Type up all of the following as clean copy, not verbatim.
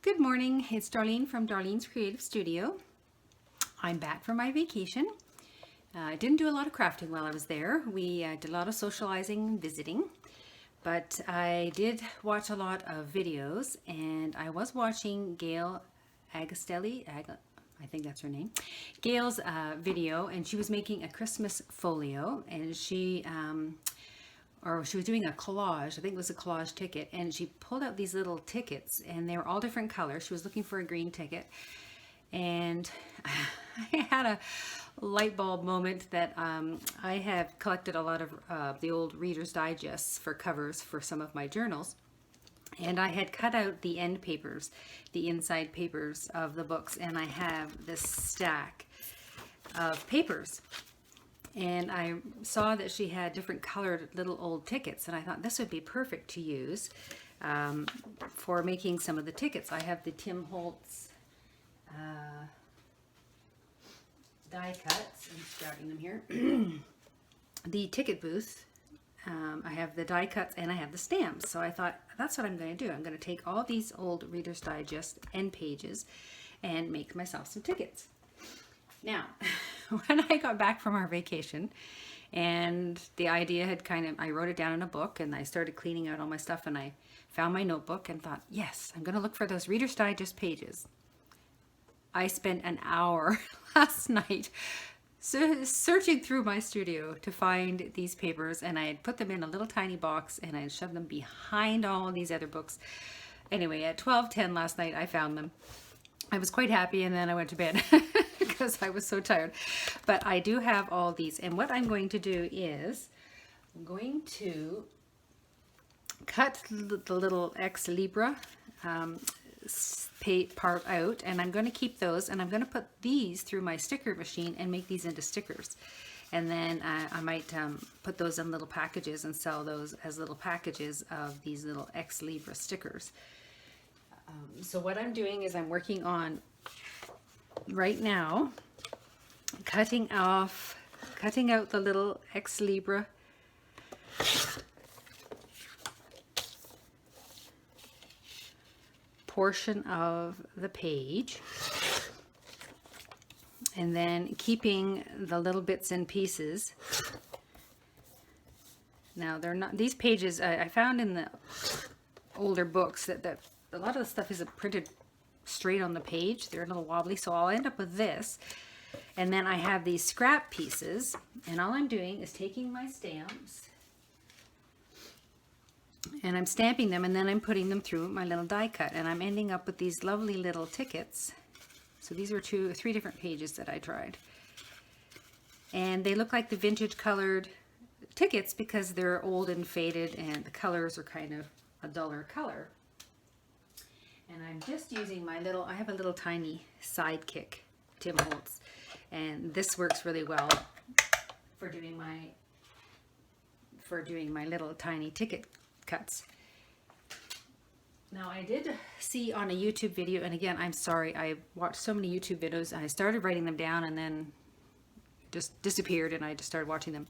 Good morning, it's Darlene from Darlene's Creative Studio. I'm back from my vacation. I didn't do a lot of crafting while I was there. We did a lot of socializing and visiting, but I did watch a lot of videos, and I was watching Gail Agastelli, I think that's her name, Gail's video, and she was making a Christmas folio, and she was doing a collage. I think it was a collage ticket, and she pulled out these little tickets, and they were all different colors. She was looking for a green ticket, and I had a light bulb moment that I have collected a lot of the old Reader's Digests for covers for some of my journals, and I had cut out the end papers, the inside papers of the books, and I have this stack of papers. And I saw that she had different colored little old tickets, and I thought this would be perfect to use for making some of the tickets. I have the Tim Holtz die cuts. I'm just grabbing them here. The ticket booth. I have the die cuts and I have the stamps. So I thought that's what I'm going to do. I'm going to take all these old Reader's Digest end pages and make myself some tickets. Now, when I got back from our vacation, and the idea had I wrote it down in a book, and I started cleaning out all my stuff, and I found my notebook and thought, yes, I'm going to look for those Reader's Digest pages. I spent an hour last night searching through my studio to find these papers, and I had put them in a little tiny box, and I had shoved them behind all of these other books. Anyway, at 12:10 last night, I found them. I was quite happy, and then I went to bed because I was so tired. But I do have all these, and what I'm going to do is I'm going to cut the little ex libra part out, and I'm going to keep those, and I'm going to put these through my sticker machine and make these into stickers. And then I might put those in little packages and sell those as little packages of these little ex libra stickers. So what I'm doing is I'm working on right now cutting out the little ex libra portion of the page, and then keeping the little bits and pieces. Now they're not, these pages I found in the older books that a lot of the stuff isn't printed straight on the page. They're a little wobbly, so I'll end up with this. And then I have these scrap pieces, and all I'm doing is taking my stamps and I'm stamping them, and then I'm putting them through my little die cut, and I'm ending up with these lovely little tickets. So these were 2 or 3 different pages that I tried, and they look like the vintage colored tickets because they're old and faded, and the colors are kind of a duller color. And I'm just using my little, I have a little tiny Sidekick Tim Holtz, and this works really well for doing my little tiny ticket cuts. Now I did see on a YouTube video, and again, I'm sorry, I watched so many YouTube videos, and I started writing them down and then just disappeared, and I just started watching them.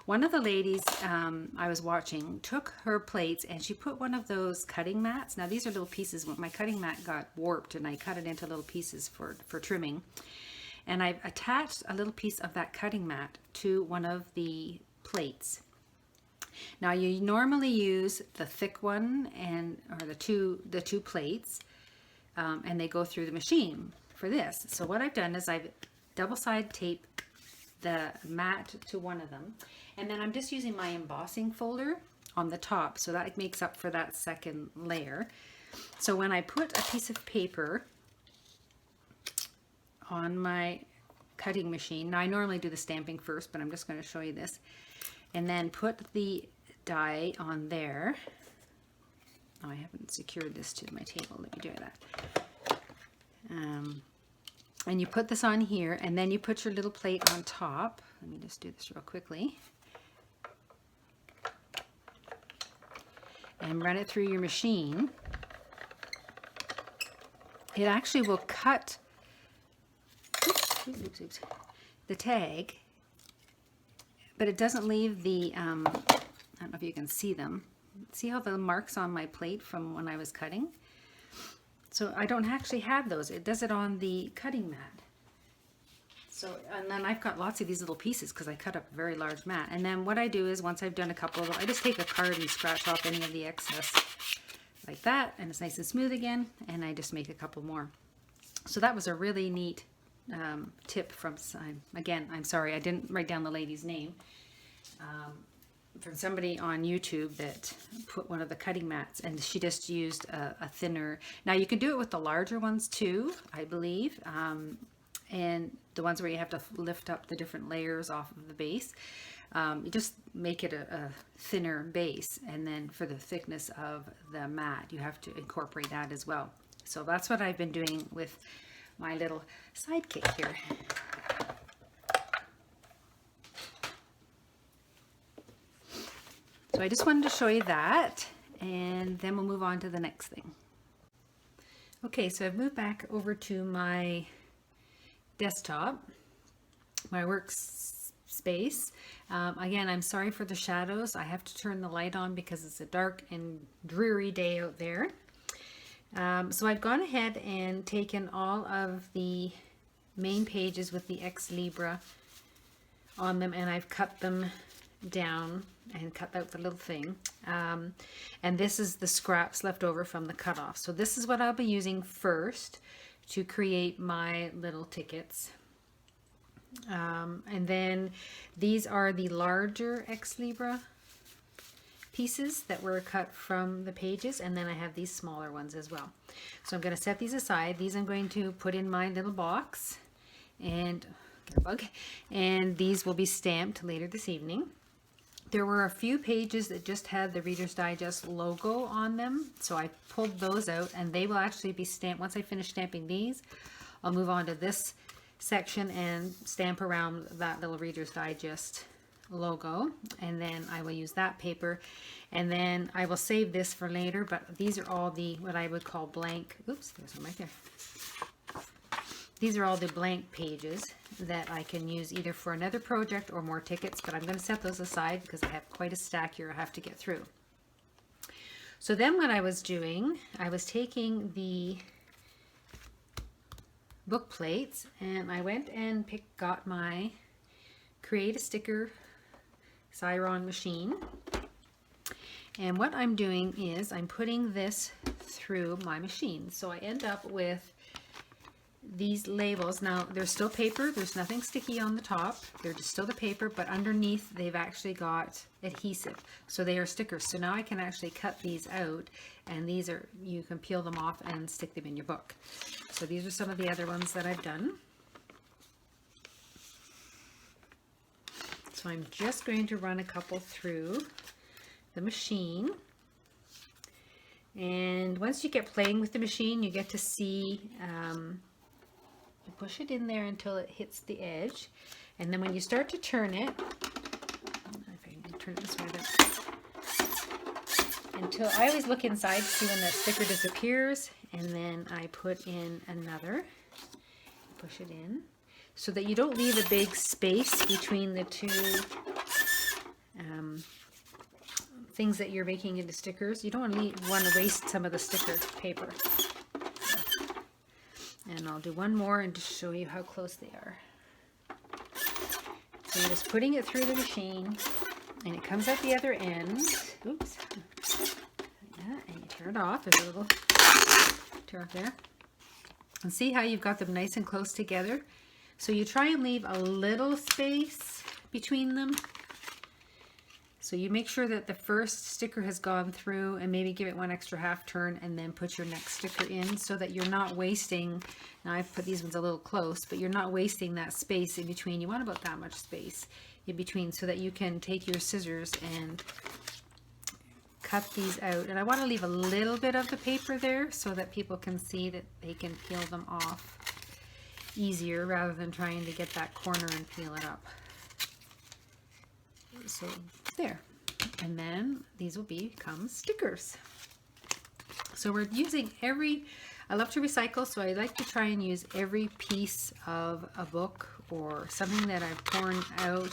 One of the ladies I was watching took her plates, and she put one of those cutting mats. Now these are little pieces. My cutting mat got warped, and I cut it into little pieces for trimming, and I've attached a little piece of that cutting mat to one of the plates. Now you normally use the thick one or the two plates, and they go through the machine for this. So what I've done is I've double side taped the mat to one of them, and then I'm just using my embossing folder on the top, so that makes up for that second layer. So when I put a piece of paper on my cutting machine, now I normally do the stamping first, but I'm just going to show you this, and then put the die on there. Oh, I haven't secured this to my table. Let me do that. And you put this on here, and then you put your little plate on top. Let me just do this real quickly. And run it through your machine. It actually will cut the tag, but it doesn't leave the, I don't know if you can see them. See how the marks on my plate from when I was cutting? So I don't actually have those. It does it on the cutting mat. So, and then I've got lots of these little pieces because I cut up a very large mat. And then what I do is once I've done a couple of them, I just take a card and scratch off any of the excess like that. And it's nice and smooth again. And I just make a couple more. So that was a really neat tip from, again, I'm sorry, I didn't write down the lady's name. From somebody on YouTube that put one of the cutting mats, and she just used a thinner. Now you can do it with the larger ones too, I believe. And the ones where you have to lift up the different layers off of the base. You just make it a thinner base, and then for the thickness of the mat, you have to incorporate that as well. So that's what I've been doing with my little sidekick here. So I just wanted to show you that, and then we'll move on to the next thing. Okay, so I've moved back over to my desktop, my workspace. Again, I'm sorry for the shadows. I have to turn the light on because it's a dark and dreary day out there. So I've gone ahead and taken all of the main pages with the ex libra on them, and I've cut them down and cut out the little thing. And this is the scraps left over from the cutoff. So this is what I'll be using first to create my little tickets. And then these are the larger ex libra pieces that were cut from the pages, and then I have these smaller ones as well. So I'm going to set these aside. These I'm going to put in my little box, and these will be stamped later this evening. There were a few pages that just had the Reader's Digest logo on them, so I pulled those out, and they will actually be stamped. Once I finish stamping these, I'll move on to this section and stamp around that little Reader's Digest logo, and then I will use that paper, and then I will save this for later. But these are all the what I would call blank, oops, there's one right there. These are all the blank pages that I can use either for another project or more tickets, but I'm going to set those aside because I have quite a stack here I have to get through. So then what I was doing, I was taking the book plates, and I went and got my Create a Sticker Xyron machine, and what I'm doing is I'm putting this through my machine. So I end up with these labels. Now there's still paper, there's nothing sticky on the top, they're just still the paper, but underneath they've actually got adhesive, so they are stickers. So now I can actually cut these out, and these are, you can peel them off and stick them in your book. So these are some of the other ones that I've done. So I'm just going to run a couple through the machine. And once you get playing with the machine, you get to see, you push it in there until it hits the edge. And then when you start to turn it, if I can turn it this way, until I always look inside to see when that sticker disappears, and then I put in another, push it in, so that you don't leave a big space between the two things that you're making into stickers. You don't want to waste some of the sticker paper. And I'll do one more and just show you how close they are. So you're just putting it through the machine, and it comes out the other end. Oops. Yeah, and you tear it off. There's a little tear off there. And see how you've got them nice and close together? So you try and leave a little space between them. So you make sure that the first sticker has gone through, and maybe give it one extra half turn, and then put your next sticker in, so that you're not wasting, now I've put these ones a little close, but you're not wasting that space in between. You want about that much space in between, so that you can take your scissors and cut these out. And I want to leave a little bit of the paper there so that people can see that they can peel them off easier, rather than trying to get that corner and peel it up. So there, and then these will become stickers. So we're using I love to recycle, so I like to try and use every piece of a book or something that I've torn out.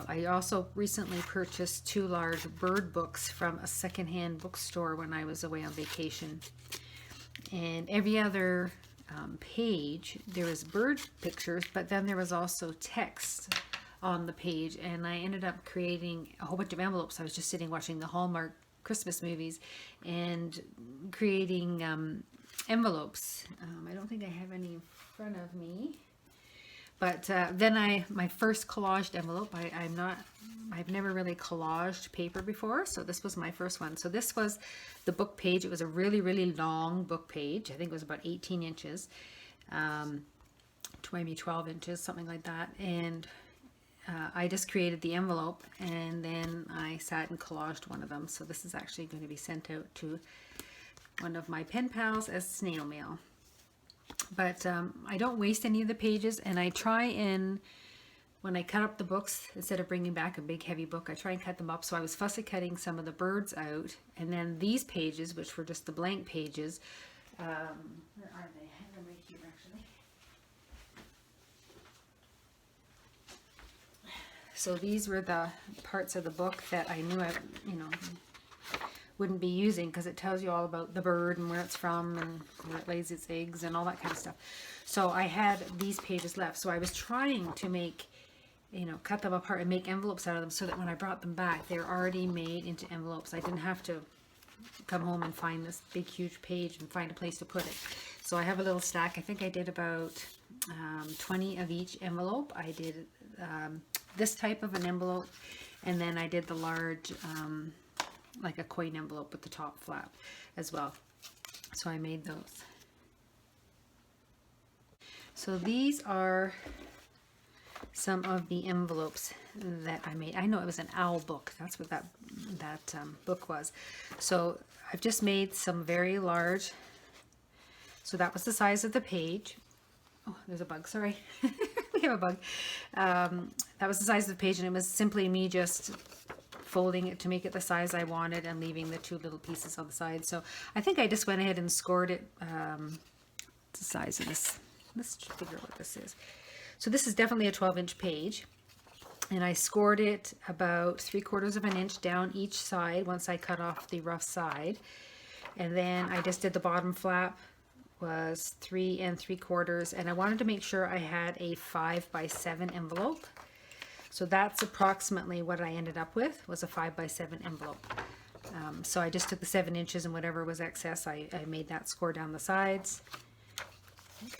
I also recently purchased 2 large bird books from a secondhand bookstore when I was away on vacation. And every other page there was bird pictures, but then there was also text on the page, and I ended up creating a whole bunch of envelopes. I was just sitting watching the Hallmark Christmas movies and creating envelopes. I don't think I have any in front of me, but then my first collaged envelope, I've never really collaged paper before, so this was my first one. So this was the book page. It was a really, really long book page. I think it was about 18 inches, maybe 12 inches, something like that. And I just created the envelope, and then I sat and collaged one of them. So this is actually going to be sent out to one of my pen pals as snail mail. But I don't waste any of the pages, and I try and, when I cut up the books, instead of bringing back a big heavy book, I try and cut them up. So I was fussy cutting some of the birds out, and then these pages, which were just the blank pages, where are they? I have them right here, actually. So these were the parts of the book that I knew I, wouldn't be using, because it tells you all about the bird and where it's from and where it lays its eggs and all that kind of stuff. So I had these pages left. So I was trying to make, cut them apart and make envelopes out of them, so that when I brought them back, they're already made into envelopes. I didn't have to come home and find this big, huge page and find a place to put it. So I have a little stack. I think I did about 20 of each envelope. I did this type of an envelope, and then I did the large, like a coin envelope with the top flap as well. So I made those. So these are some of the envelopes that I made. I know it was an owl book. That's what that book was. So I've just made some very large. So that was the size of the page. Oh, there's a bug, sorry. We have a bug. That was the size of the page, and it was simply me just folding it to make it the size I wanted and leaving the two little pieces on the side. So I think I just went ahead and scored it, the size of this. Let's figure out what this is. So this is definitely a 12-inch page, and I scored it about 3/4 of an inch down each side once I cut off the rough side. And then I just did the bottom flap was 3 3/4, and I wanted to make sure I had a 5x7 envelope. So that's approximately what I ended up with, was a 5x7 envelope. So I just took the 7 inches and whatever was excess, I made that score down the sides.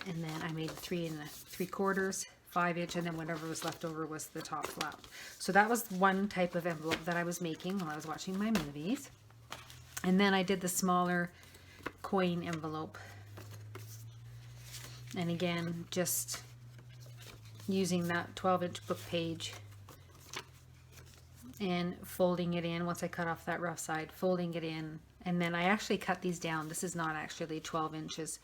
And then I made 3 3/4, 5-inch, and then whatever was left over was the top flap. So that was one type of envelope that I was making while I was watching my movies. And then I did the smaller coin envelope. And again, just using that 12-inch book page and folding it in once I cut off that rough side, folding it in. And then I actually cut these down. This is not actually 12 inches.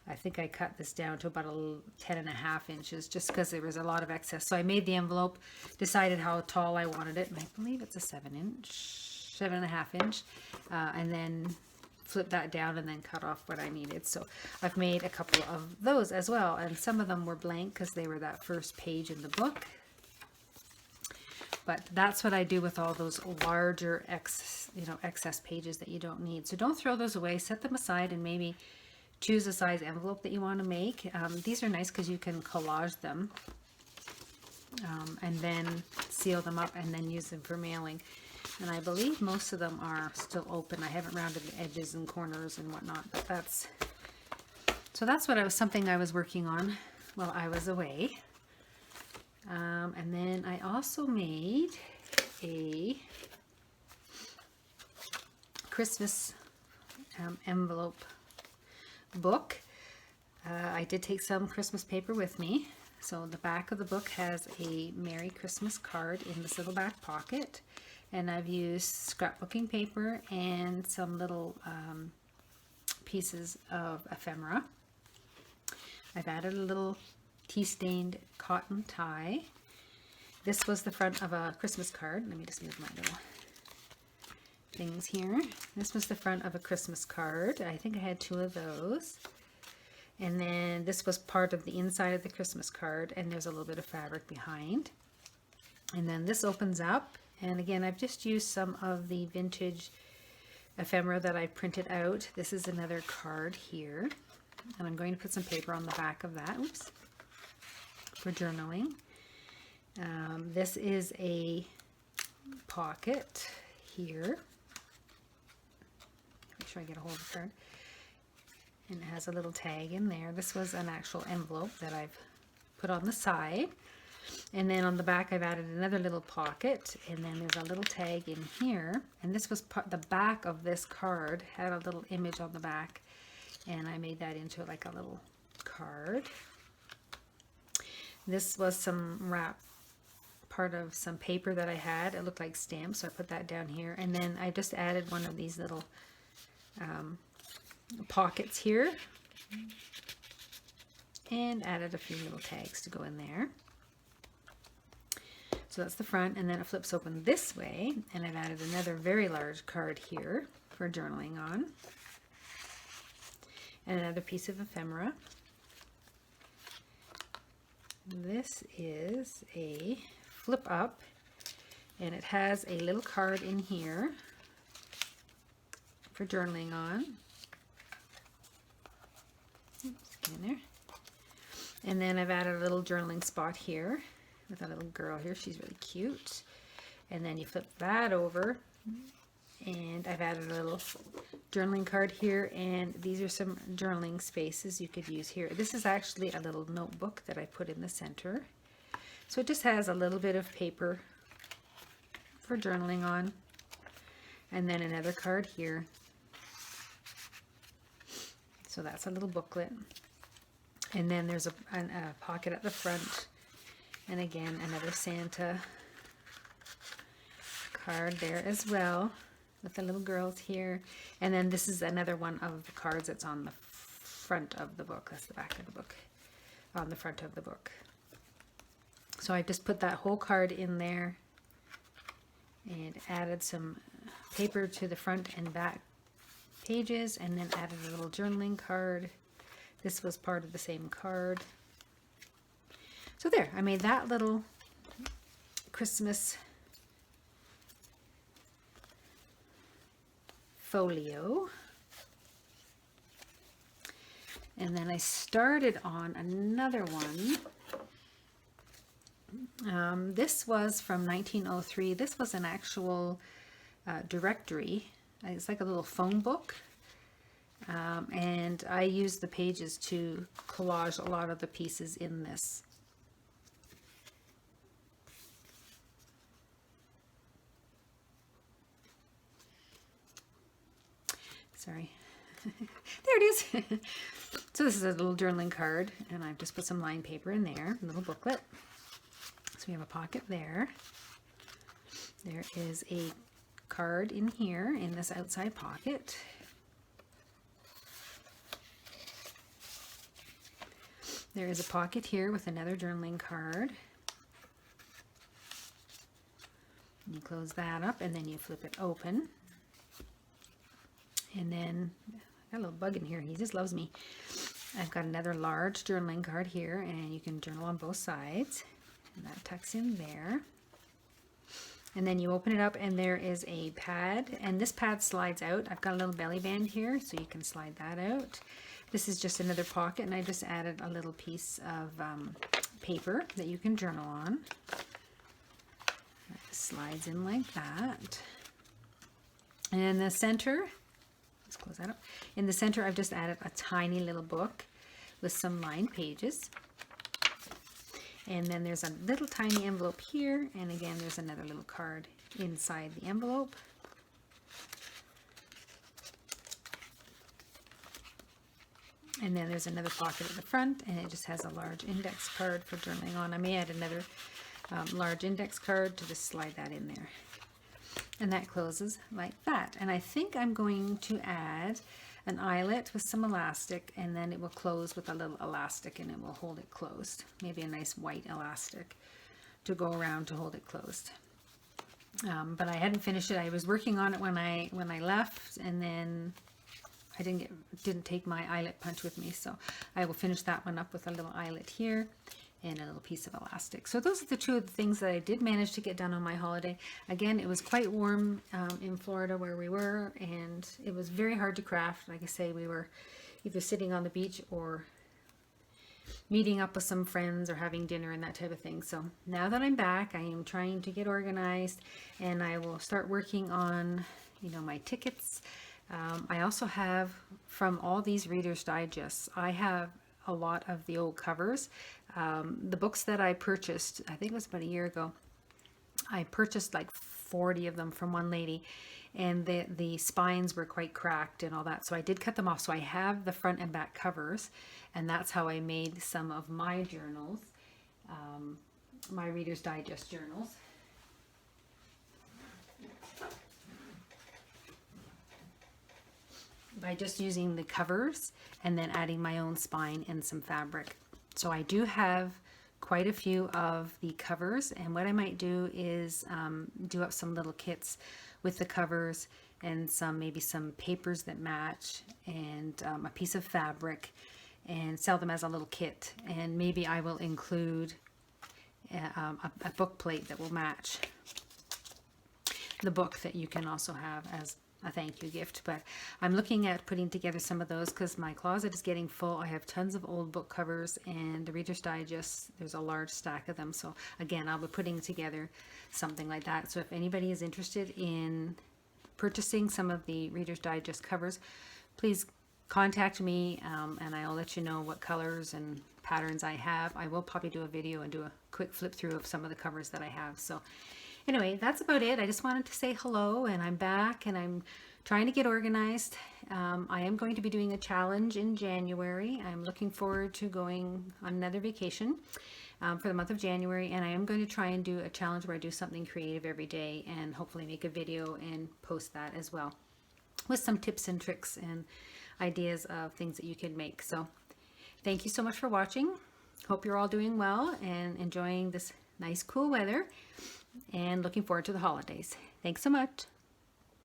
I think I cut this down to about 10.5 inches just because there was a lot of excess. So I made the envelope, decided how tall I wanted it, and I believe it's a 7.5 inch, and then flip that down and then cut off what I needed. So I've made a couple of those as well, and some of them were blank because they were that first page in the book. But that's what I do with all those larger excess pages that you don't need. So don't throw those away. Set them aside and maybe choose a size envelope that you want to make. These are nice because you can collage them and then seal them up and then use them for mailing. And I believe most of them are still open. I haven't rounded the edges and corners and whatnot, but that's something I was working on while I was away. And then I also made a Christmas envelope book. I did take some Christmas paper with me. So the back of the book has a Merry Christmas card in this little back pocket. And I've used scrapbooking paper and some little pieces of ephemera. I've added a little tea-stained cotton tie. This was the front of a Christmas card. Let me just move my little things here. This was the front of a Christmas card. I think I had 2 of those. And then this was part of the inside of the Christmas card, and there's a little bit of fabric behind. And then this opens up, and again, I've just used some of the vintage ephemera that I printed out. This is another card here, and I'm going to put some paper on the back of that, oops, for journaling. This is a pocket here. Make sure I get a hold of the card. And it has a little tag in there. This was an actual envelope that I've put on the side. And then on the back I've added another little pocket, and then there's a little tag in here. And this was the back of this card had a little image on the back, and I made that into like a little card. This was some wrap, part of some paper that I had. It looked like stamps, so I put that down here. And then I just added one of these little pockets here, and added a few little tags to go in there. So that's the front, and then it flips open this way, and I've added another very large card here for journaling on, and another piece of ephemera. This is a flip up, and it has a little card in here for journaling on. Oops, get in there. And then I've added a little journaling spot here with a little girl here. She's really cute. And then you flip that over, and I've added a little journaling card here, and these are some journaling spaces you could use here. This is actually a little notebook that I put in the center. So it just has a little bit of paper for journaling on, and then another card here. So that's a little booklet. And then there's a pocket at the front, and again another Santa card there as well with the little girls here. And then this is another one of the cards that's on the front of the book. That's the back of the book, on the front of the book. So I just put that whole card in there and added some paper to the front and back pages, and then added a little journaling card. This was part of the same card. So there, I made that little Christmas folio. And then I started on another one. This was from 1903. This was an actual directory. It's like a little phone book. And I used the pages to collage a lot of the pieces in this. Sorry. There it is. So this is a little journaling card, and I've just put some lined paper in there, a little booklet. So we have a pocket there. There is a card in here in this outside pocket. There is a pocket here with another journaling card. You close that up, and then you flip it open. And then, I got a little bug in here. He just loves me. I've got another large journaling card here, and you can journal on both sides. And that tucks in there. And then you open it up, and there is a pad, and this pad slides out. I've got a little belly band here, so you can slide that out. This is just another pocket, and I just added a little piece of paper that you can journal on. That slides in like that. And in the center, let's close that up. In the center, I've just added a tiny little book with some lined pages. And then there's a little tiny envelope here, and again there's another little card inside the envelope. And then there's another pocket at the front, and it just has a large index card for journaling on. I may add another large index card to just slide that in there. And that closes like that. And I think I'm going to add an eyelet with some elastic, and then it will close with a little elastic, and it will hold it closed. Maybe a nice white elastic to go around to hold it closed. But I hadn't finished it. I was working on it when I left, and then I didn't take my eyelet punch with me, so I will finish that one up with a little eyelet here. and a little piece of elastic. So those are the two of the things that I did manage to get done on my holiday. Again, it was quite warm in Florida where we were, and it was very hard to craft. Like I say, we were either sitting on the beach or meeting up with some friends or having dinner and that type of thing. So now that I'm back, I am trying to get organized, and I will start working on, you know, my tickets. I also have, from all these Reader's Digests, I have a lot of the old covers. The books that I purchased, I think it was about a year ago, I purchased like 40 of them from one lady, and the spines were quite cracked and all that, so I did cut them off. So I have the front and back covers, and that's how I made some of my journals, my Reader's Digest journals. By just using the covers and then adding my own spine and some fabric. So I do have quite a few of the covers, and what I might do is do up some little kits with the covers and maybe some papers that match, and a piece of fabric, and sell them as a little kit. And maybe I will include a book plate that will match the book that you can also have as a thank you gift. But I'm looking at putting together some of those because my closet is getting full. I have tons of old book covers, and the Reader's Digest, there's a large stack of them. So again, I'll be putting together something like that. So if anybody is interested in purchasing some of the Reader's Digest covers, please contact me, and I'll let you know what colors and patterns I have. I will probably do a video and do a quick flip through of some of the covers that I have. So anyway, that's about it. I just wanted to say hello, and I'm back, and I'm trying to get organized. I am going to be doing a challenge in January. I'm looking forward to going on another vacation for the month of January, and I am going to try and do a challenge where I do something creative every day and hopefully make a video and post that as well, with some tips and tricks and ideas of things that you can make. So thank you so much for watching. Hope you're all doing well and enjoying this nice cool weather, and looking forward to the holidays. Thanks so much.